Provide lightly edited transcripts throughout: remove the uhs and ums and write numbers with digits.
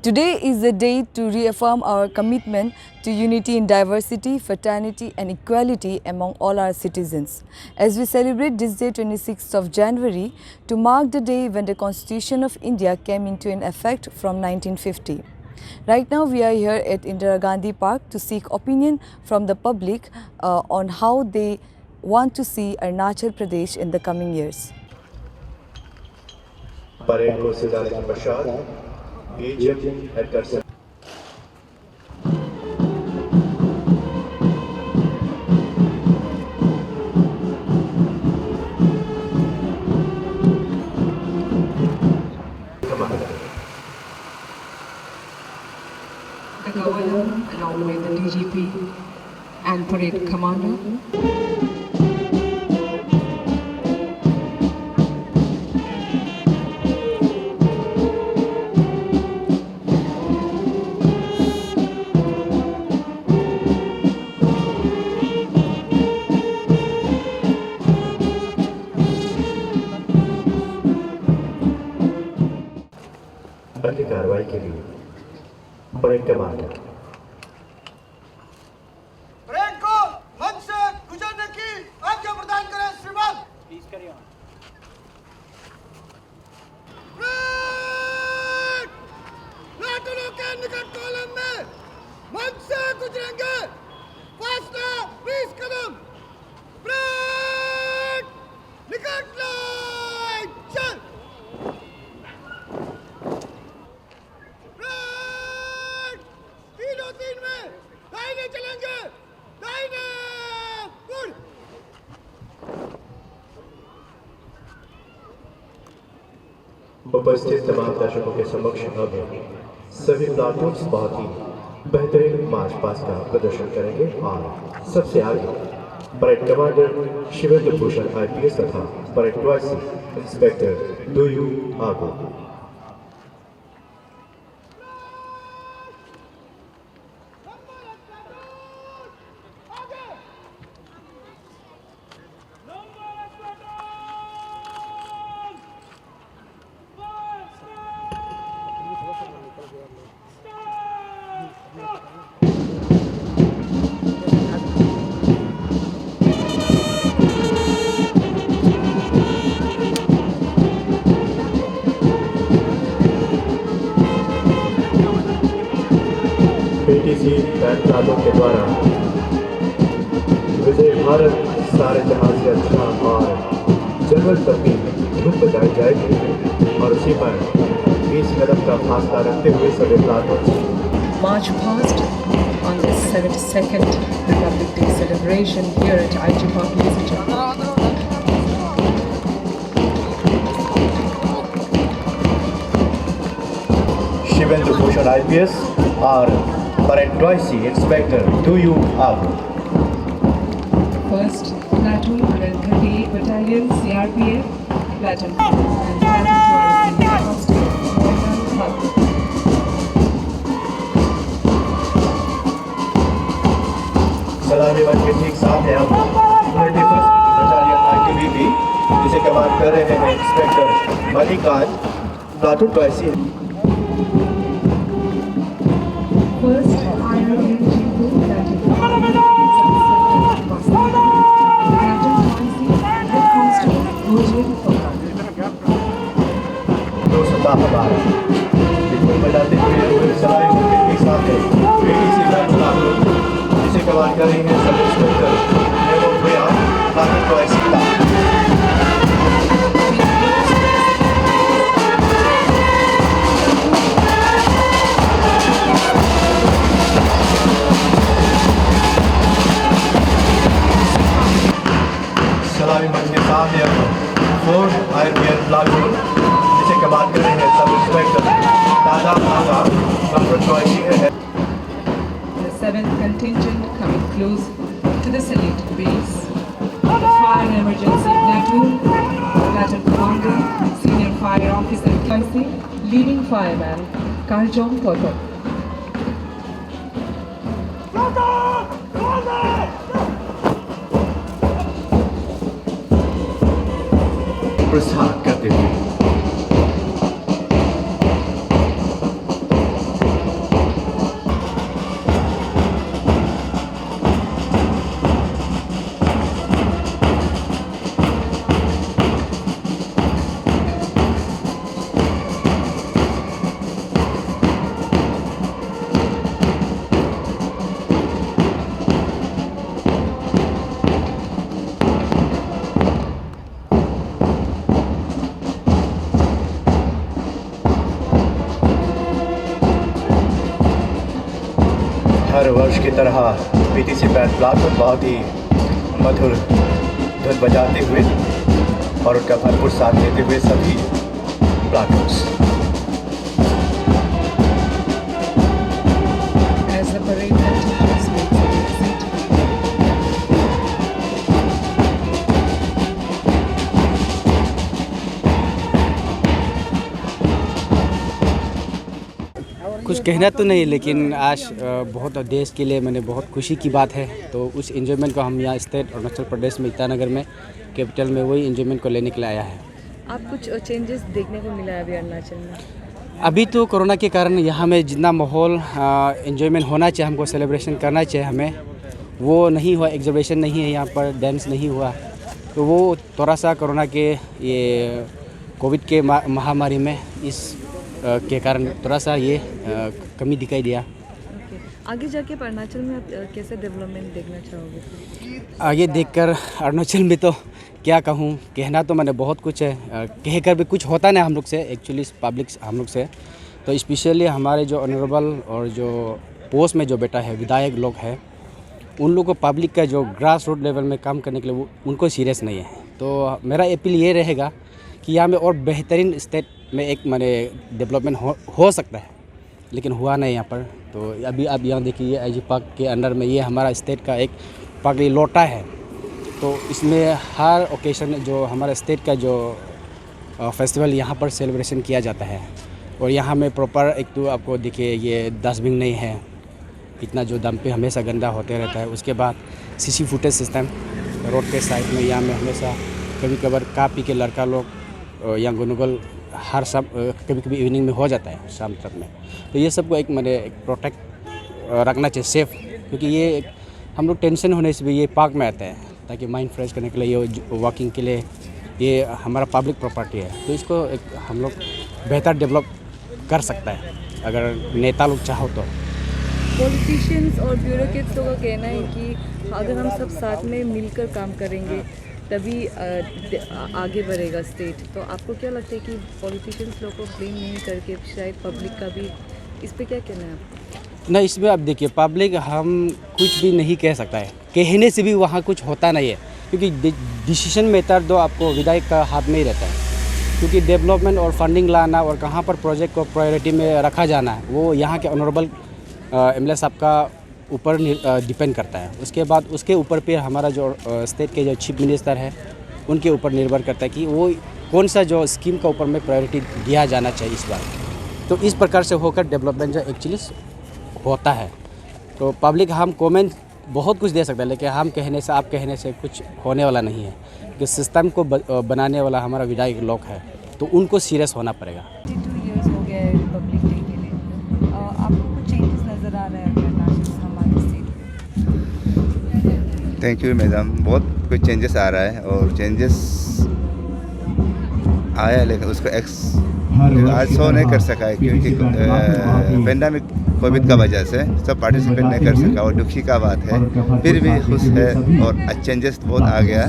Today is the day to reaffirm our commitment to unity in diversity, fraternity and equality among all our citizens. As we celebrate this day 26th of January to mark the day when the Constitution of India came into effect from 1950. Right now we are here at Indira Gandhi Park to seek opinion from the public on how they want to see Arunachal Pradesh in the coming years. Parade को सजाने के पश्चात BJP हेडकर से The governor, along with the DGP and parade commander. बंदी कार्रवाई के लिए parade commander parade को मंच से गुजरने की आज्ञा प्रदान करें श्रीमान। प्लीज करिए। परेड लाठियों के निकट कॉलम में मंच से गुजरेंगे। फासला 20 कदम। परेड निकट लाइन चल। तीन में दाहिने चलेंगे। दाहिने मुड़। उपस्थित तमाम दर्शकों के समक्ष अब सभी प्लाटून्स बहुत ही बेहतरीन मार्च पास्ट का प्रदर्शन करेंगे और सबसे आगे parade commander Shivendra Bhushan IPS तथा परेड ट्वाइस इंस्पेक्टर डूयू आगो। PTC बैंड तालों के द्वारा विजय भारत सारे जहां से अच्छा और जनरल तक भी धूप बजाई जाएगी और उसी पर 20 कदम का फासला रखते हुए सभी platoon March past on this 72nd Republic Day celebration here at IG Park, ladies and gentlemen. Shivendra Bhushan IPS और परेड ट्वाइस इंस्पेक्टर डूयू आगो। First platoon 138 Battalion CRPF platoon and platoon सलामी मंच के ठीक सामने हम 31st बटालियन ITBP जिसे कमांड कर रहे हैं इंस्पेक्टर मलिकान platoon twice. First IRNG2 platoon बजाते हुए सलामी मंच के ठीक सामने PTC बैंड प्लाटून जिसे कमांड कर रही हैं सब इंस्पेक्टर प्लाटून ट्वाइस। सलामी मंच के सामने अब 4th IRPF प्लाटून जिसे कमांड कर रहे हैं सब इंस्पेक्टर दादा आगा नंबर 22 है। The 7th contingent coming close to the salute base. The fire and emergency platoon, platoon commander, senior fire officer Kaisi, leading fireman Karjong Poto. प्रस्थान करते हुए हर वर्ष की तरह पीटीसी बैंड प्लाटून बहुत ही मधुर धुन बजाते हुए और उनका भरपूर साथ देते हुए सभी प्लाटून्स। As the parade continues with the exit. कुछ कहना तो नहीं, लेकिन आज बहुत देश के लिए मैंने बहुत खुशी की बात है। तो उस एंजॉयमेंट को हम यहाँ स्टेट अरुणाचल प्रदेश में ईटानगर में कैपिटल में वही एंजॉयमेंट को लेने के लिए आया है। आप कुछ चेंजेस देखने को मिला है अभी अरुणाचल में? अभी तो कोरोना के कारण यहाँ में जितना माहौल एंजॉयमेंट होना चाहिए, हमको सेलिब्रेशन करना चाहिए, हमें वो नहीं हुआ। एग्जीबिशन नहीं है यहाँ पर, डांस नहीं हुआ, तो वो थोड़ा सा कोरोना के ये कोविड के महामारी में इस के कारण थोड़ा सा ये कमी दिखाई दिया। आगे जाके अरुणाचल में आप कैसे डेवलपमेंट देखना चाहोगे? आगे देखकर अरुणाचल में तो क्या कहूँ, कहना तो मैंने बहुत कुछ है, कहकर भी कुछ होता नहीं हम लोग से, एक्चुअली पब्लिक हम लोग से। तो स्पेशली हमारे जो ऑनरेबल और जो पोस्ट में जो बेटा है विधायक लोग हैं, उन लोगों को पब्लिक का जो ग्रास रूट लेवल में काम करने के लिए उनको सीरियस नहीं है। तो मेरा अपील ये रहेगा कि यहाँ में और बेहतरीन स्टेट में एक मैंने डेवलपमेंट हो सकता है, लेकिन हुआ नहीं यहाँ पर। तो अभी आप यहाँ देखिए IG पार्क के अंडर में ये हमारा स्टेट का एक पगड़ी लोटा है। तो इसमें हर ओकेशन जो हमारा स्टेट का जो फेस्टिवल यहाँ पर सेलिब्रेशन किया जाता है। और यहाँ में प्रॉपर एक तो आपको देखिए ये डस्टबिन नहीं है, इतना जो डंप हमेशा गंदा होते रहता है। उसके बाद CC फुटेज सिस्टम रोड के साइड में यहाँ में हमेशा कभी कभार का पी के लड़का लोग या गुनगुल हर सब कभी कभी इवनिंग में हो जाता है शाम तक में। तो ये सबको एक मैंने एक प्रोटेक्ट रखना चाहिए सेफ, क्योंकि ये हम लोग टेंशन होने से भी ये पार्क में आते हैं ताकि माइंड फ्रेश करने के लिए, ये वॉकिंग के लिए, ये हमारा पब्लिक प्रॉपर्टी है। तो इसको एक हम लोग बेहतर डेवलप कर सकता है अगर नेता लोग चाहो तो। पॉलिटिशियंस और ब्यूरोक्रेट्स लोगों का कहना है कि अगर हम सब साथ में मिलकर काम करेंगे तभी आगे बढ़ेगा स्टेट। तो आपको क्या लगता है कि पॉलिटिशियंस लोगों को ब्लेम नहीं करके शायद पब्लिक का भी इस पे क्या कहना है आपको? नहीं, इसमें आप देखिए पब्लिक हम कुछ भी नहीं कह सकता है, कहने से भी वहाँ कुछ होता नहीं है, क्योंकि डिसीजन मेकर तो आपको विधायक का हाथ में ही रहता है। क्योंकि डेवलपमेंट और फंडिंग लाना और कहाँ पर प्रोजेक्ट को प्रायोरिटी में रखा जाना है वो यहाँ के ऑनरेबल MLA साहब का ऊपर डिपेंड करता है। उसके बाद उसके ऊपर फिर हमारा जो स्टेट के जो चीफ मिनिस्टर है उनके ऊपर निर्भर करता है कि वो कौन सा जो स्कीम का ऊपर में प्रायोरिटी दिया जाना चाहिए इस बार। तो इस प्रकार से होकर डेवलपमेंट जो एक्चुअली होता है। तो पब्लिक हम कमेंट बहुत कुछ दे सकते हैं, लेकिन हम कहने से आप कहने से कुछ होने वाला नहीं है। कि सिस्टम को बनाने वाला हमारा विधायक लोग है, तो उनको सीरियस होना पड़ेगा। 52 इयर्स हो गया है रिपब्लिक डे के लिए, आपको कुछ चेंजेस नज़र आ रहा है अरुणाचल हमारे स्टेट? थैंक यू मैडम, बहुत कुछ चेंजेस आ रहा है और चेंजेस आया, लेकिन उसको आज शो नहीं कर सका है क्योंकि पेंडेमिक कोविड का वजह से सब पार्टिसिपेट नहीं कर सका और दुखी का बात है। फिर भी खुश है और चेंजेस बहुत आ गया,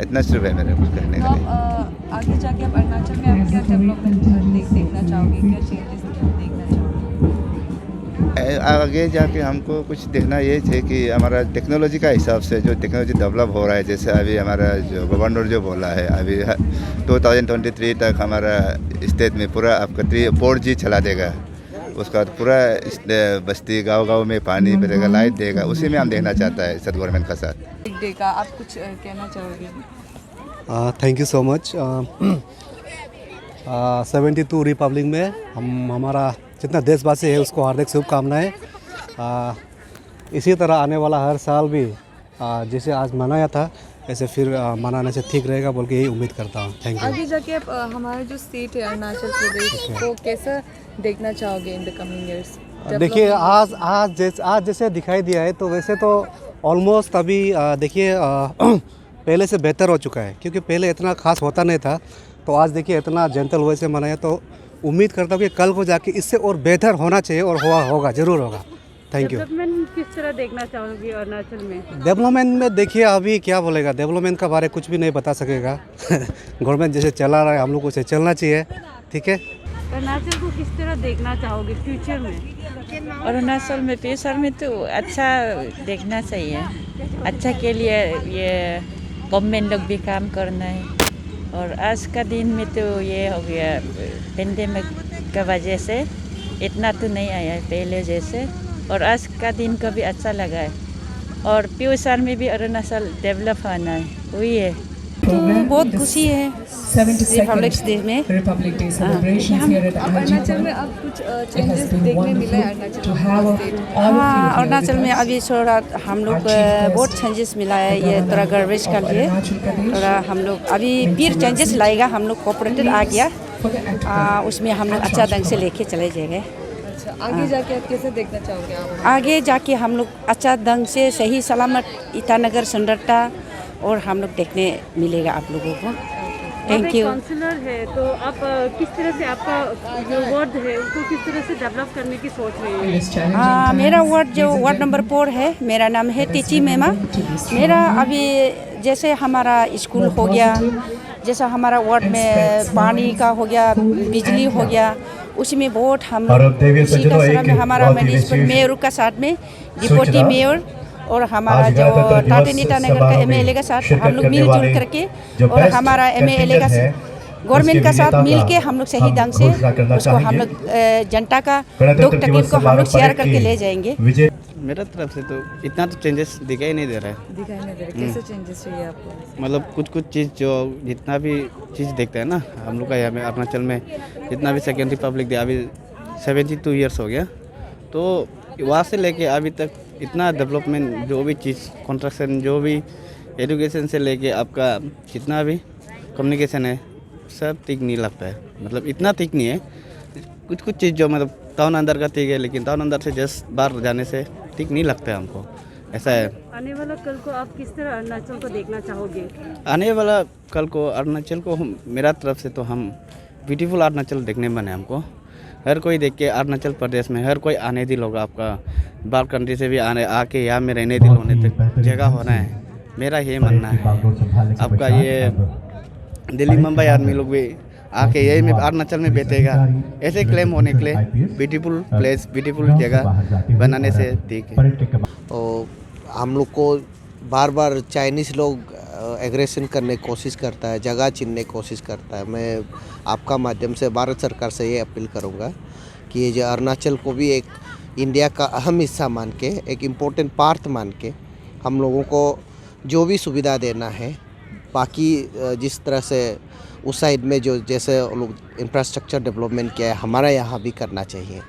इतना सिर्फ है मेरे कुछ कहने का नहीं। आगे जाके आप अरुणाचल में आप क्या डेवलपमेंट देखना चाहोगे, क्या चेंजेस देखना चाहोगे? आगे जाके हमको कुछ देखना ये है कि हमारा टेक्नोलॉजी का हिसाब से जो टेक्नोलॉजी डेवलप हो रहा है, जैसे अभी हमारा जो गवर्नर जो बोला है अभी 2023 तक हमारा स्टेट में पूरा आपका 4G चला देगा। उसका बाद पूरा बस्ती गांव में पानी मिलेगा, लाइट देगा, उसी में हम देखना चाहता है सर गवर्नमेंट का साथ। रिपब्लिक डे का आप कुछ कहना चाहोगे? Thank you so much. 72 Republic में हमारा जितना देशवासी है उसको हार्दिक शुभकामनाएं। इसी तरह आने वाला हर साल भी जैसे आज मनाया था ऐसे फिर मनाने से ठीक रहेगा बोल के यही उम्मीद करता हूँ। Thank you. आगे जाके आप हमारा जो स्टेट है अरुणाचल प्रदेश को कैसा देखना चाहोगे इन द कमिंग इयर्स? देखिए आज जैसे दिखाई दिया है तो वैसे तो ऑलमोस्ट अभी देखिए पहले से बेहतर हो चुका है, क्योंकि पहले इतना खास होता नहीं था। तो आज देखिए इतना जेंटल वे से मनाया, तो उम्मीद करता हूँ कि कल को जाके इससे और बेहतर होना चाहिए और होगा ज़रूर होगा। Thank you. डेवलपमेंट किस तरह देखना चाहोगे अरुणाचल में? डेवलपमेंट में देखिए अभी क्या बोलेगा, डेवलपमेंट का बारे कुछ भी नहीं बता सकेगा। गवर्नमेंट जैसे चला रहा है हम लोग को उसे चलना चाहिए, ठीक है। अरुणाचल को किस तरह देखना चाहोगे फ्यूचर में? अरुणाचल में फ्यूचर में तो अच्छा देखना चाहिए। अच्छा के लिए ये गवर्नमेंट लोग भी काम करना है। और आज का दिन में तो ये हो गया पेंडेमिक का वजह से इतना तो नहीं आया है पहले जैसे। और आज का दिन को भी अच्छा लगा है। और फ्यूचर में भी अरुणाचल डेवलप होना है, वही है। तो बहुत खुशी है रिपब्लिक डे में। Republic Day celebrations here at Arunachal में अब कुछ चेंजेस देखने मिले हैं अरुणाचल में? हाँ, अरुणाचल में अभी थोड़ा हम लोग बहुत चेंजेस मिला है। ये थोड़ा गार्बेज का लिए थोड़ा हम लोग अभी फिर चेंजेस लाएगा। हम लोग कोऑपरेटिव आ गया, उसमें हम लोग अच्छा ढंग से लेके चले जाएंगे। अच्छा, आगे जाके आप कैसे देखना चाहोगे आप? आगे जाके हम लोग अच्छा ढंग से सही सलामत ईटानगर सुंदरता और हम लोग देखने मिलेगा आप लोगों को। Thank you. काउंसलर है तो आप किस तरह से आपका जो वार्ड है उसको किस तरह से डेवलप करने की सोच रही है? मेरा वार्ड जो वार्ड नंबर 4 है, मेरा नाम है टीची मेमा। मेरा अभी जैसे हमारा स्कूल हो गया, जैसा हमारा वार्ड में पानी का हो गया, बिजली हो गया, उसमें बहुत हम उसी का साथ में हमारा म्यूनिसिपल मेयर का साथ में डिप्टी मेयर और हमारा जो टाटे ईटानगर का एमएलए का साथ हम लोग मिलजुल करके और हमारा एमएलए का गवर्नमेंट का साथ मिल के हम लोग सही ढंग से उसको हम लोग जनता का दुख तकलीफ को हम लोग शेयर करके ले जाएंगे। मेरा तरफ से तो इतना तो चेंजेस दिखाई नहीं दे रहा है। दिखाई नहीं दे रहा, कैसे चेंजेस चाहिए आपको? मतलब कुछ चीज़ जो जितना भी चीज़ देखते हैं ना हम लोग का यहाँ में अरुणाचल में, जितना भी सेकेंड रिपब्लिक डे अभी 72 ईयर्स हो गया, तो वहाँ से लेके अभी तक इतना डेवलपमेंट, जो भी चीज़ कंस्ट्रक्शन, जो भी एजुकेशन से लेके आपका जितना भी कम्युनिकेशन है, सब ठीक नहीं लगता है। मतलब इतना ठीक नहीं है। कुछ चीज़ जो मतलब टाउन अंदर का ठीक है, लेकिन टाउन अंदर से जस्ट बाहर जाने से ठीक नहीं लगता है हमको, ऐसा है। आने वाला कल को आप किस तरह अरुणाचल को देखना चाहोगे? आने वाला कल को अरुणाचल को मेरा तरफ से तो हम ब्यूटीफुल अरुणाचल देखने बने हमको। हर कोई देख के अरुणाचल प्रदेश में हर कोई आने दिल होगा। आपका बाहर कंट्री से भी आके यहाँ में रहने दिल होने तक जगह होना है, मेरा ये मानना है। आपका ये दिल्ली मुंबई आदमी लोग भी आके यही में अरुणाचल में बैठेगा, ऐसे क्लेम होने के लिए ब्यूटीफुल प्लेस, ब्यूटीफुल जगह बनाने से ठीक है। और हम लोग को बार बार चाइनीज़ लोग एग्रेशन करने की कोशिश करता है, जगह छीनने की कोशिश करता है। मैं आपका माध्यम से भारत सरकार से ये अपील करूँगा कि ये जो अरुणाचल को भी एक इंडिया का अहम हिस्सा मान के, एक इम्पोर्टेंट पार्ट मान के हम लोगों को जो भी सुविधा देना है, बाकी जिस तरह से उस साइड में जो जैसे लोग इंफ्रास्ट्रक्चर डेवलपमेंट किया है, हमारा यहाँ भी करना चाहिए।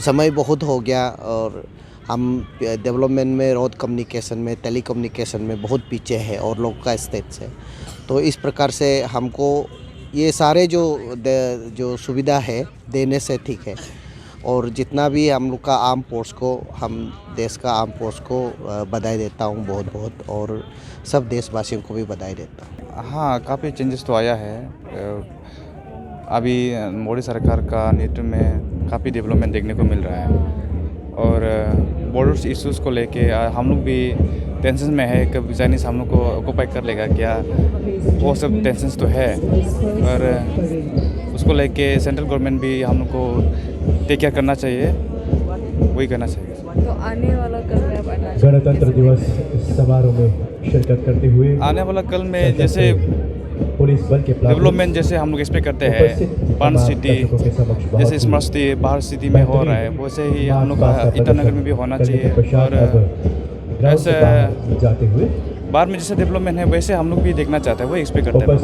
समय बहुत हो गया और हम डेवलपमेंट में, रोड कम्युनिकेशन में, टेली कम्युनिकेशन में बहुत पीछे है और लोग का स्टेट से। तो इस प्रकार से हमको ये सारे जो सुविधा है देने से ठीक है। और जितना भी हम लोग का आर्म फोर्स को, हम देश का आर्म फोर्स को बधाई देता हूँ बहुत बहुत, और सब देशवासियों को भी बधाई देता हूँ। हाँ, काफ़ी चेंजेस तो आया है। अभी मोदी सरकार का नेतृत्व में काफ़ी डेवलपमेंट देखने को मिल रहा है। और बॉर्डर्स इश्यूज़ को लेके हम लोग भी टेंशन में है, कब चाइनीज़ हम लोग को ऑक्यूपाई कर लेगा क्या, वो सब टेंशन्स तो है। और उसको लेके सेंट्रल गवर्नमेंट भी हम लोग को टेक केयर करना चाहिए, वही करना चाहिए। तो आने वाला कल में आप गणतंत्र दिवस समारोह में शिरकत करते हुए आने वाला कल में जैसे पुलिस बल के डेवलपमेंट जैसे हम लोग एक्सपेक्ट करते हैं, पन सिटी जैसे स्मार्ट सिटी बाहर सिटी में हो रहा है, वैसे ही हम लोग का ईटानगर में भी होना चाहिए। और ऐसे बाहर में जैसे डेवलपमेंट है वैसे हम लोग भी देखना चाहते हैं, वही एक्सपेक्ट करते हैं।